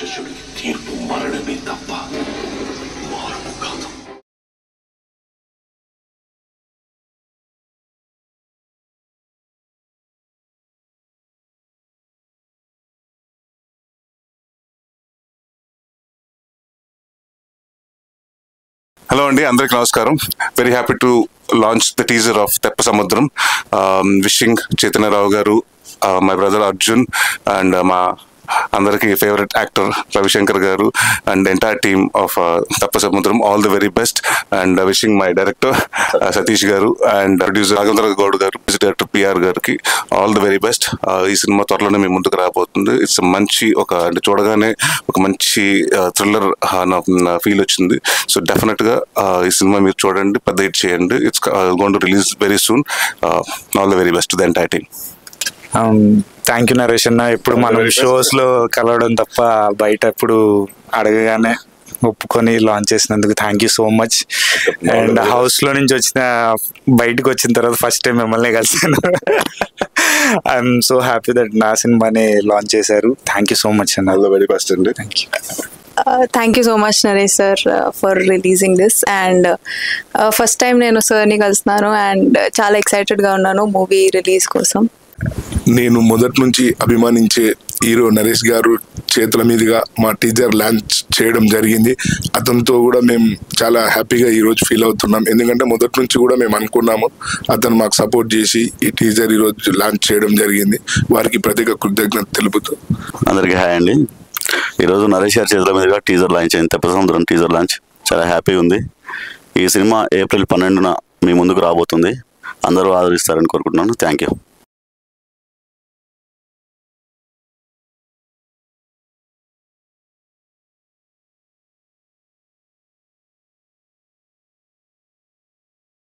రాక్షసుడికి తీర్పు మరణమే తప్ప మార్పు కాదు. హలో అండి, అందరికి నమస్కారం. Very happy to launch the teaser of తెప్ప సముద్రం. విషింగ్ చైతన్యరావు గారు, మై బ్రదర్ అర్జున్ అండ్ మా అందరికి ఫేవరెట్ యాక్టర్ రవిశంకర్ గారు అండ్ ఎంటైర్ టీమ్ ఆఫ్ తెప్ప సముద్రం all the very best. And wishing my director Satish గారు అండ్ ప్రొడ్యూసర్ రాఘవేంద్ర గౌడ్ గారు, మ్యూజిక్ డైరెక్టర్ పిఆర్ గారికి ఆల్ ది వెరీ బెస్ట్. ఈ సినిమా త్వరలోనే మీ ముందుకు రాబోతుంది. ఇట్స్ మంచి అంటే చూడగానే ఒక మంచి థ్రిల్లర్ ఫీల్ వచ్చింది. సో డెఫినెట్గా ఈ సినిమా మీరు చూడండి, పెద్ద హిట్ చేయండి. It's going to release very soon. All the very best to the entire team. Thank you Naresh అన్న. ఎప్పుడు మనం షోస్లో కలవడం తప్ప బయట ఎప్పుడు అడగగానే ఒప్పుకొని లాంచ్ చేసినందుకు thank you so much. And హౌస్లో నుంచి బయటకు వచ్చిన తర్వాత ఫస్ట్ టైం మిమ్మల్ని కలిసాను. ఐఎమ్ సో హ్యాపీ దట్ నా సినిమాని లాంచ్ చేశారు. థ్యాంక్ యూ సో మచ్ అన్న. ఆల్ ది వెరీ బెస్ట్ అండి. Thank you. Thank you so much Naresh sir for releasing this. And first time నేను సార్ని కలుస్తున్నాను అండ్ చాలా ఎక్సైటెడ్గా ఉన్నాను మూవీ రిలీజ్ కోసం. నేను మొదటి నుంచి అభిమానించే హీరో నరేష్ గారు చేతుల మీదుగా మా టీజర్ లాంచ్ చేయడం జరిగింది. అతనితో కూడా మేము చాలా హ్యాపీగా ఈరోజు ఫీల్ అవుతున్నాం. ఎందుకంటే మొదటి నుంచి కూడా మేము అనుకున్నాము, అతను మాకు సపోర్ట్ చేసి ఈ టీజర్ ఈరోజు లాంచ్ చేయడం జరిగింది. వారికి ప్రత్యేక కృతజ్ఞత తెలుపుతూ అందరికీ హాయ్ అండి. ఈరోజు నరేష్ గారి చేతుల మీదుగా టీజర్ లాంచ్ అయింది. తెప్ప సముద్రం టీజర్ లాంచ్ చాలా హ్యాపీగా ఉంది. ఈ సినిమా ఏప్రిల్ 12న మీ ముందుకు రాబోతుంది. అందరూ ఆదరిస్తారని కోరుకుంటున్నాను. Thank you.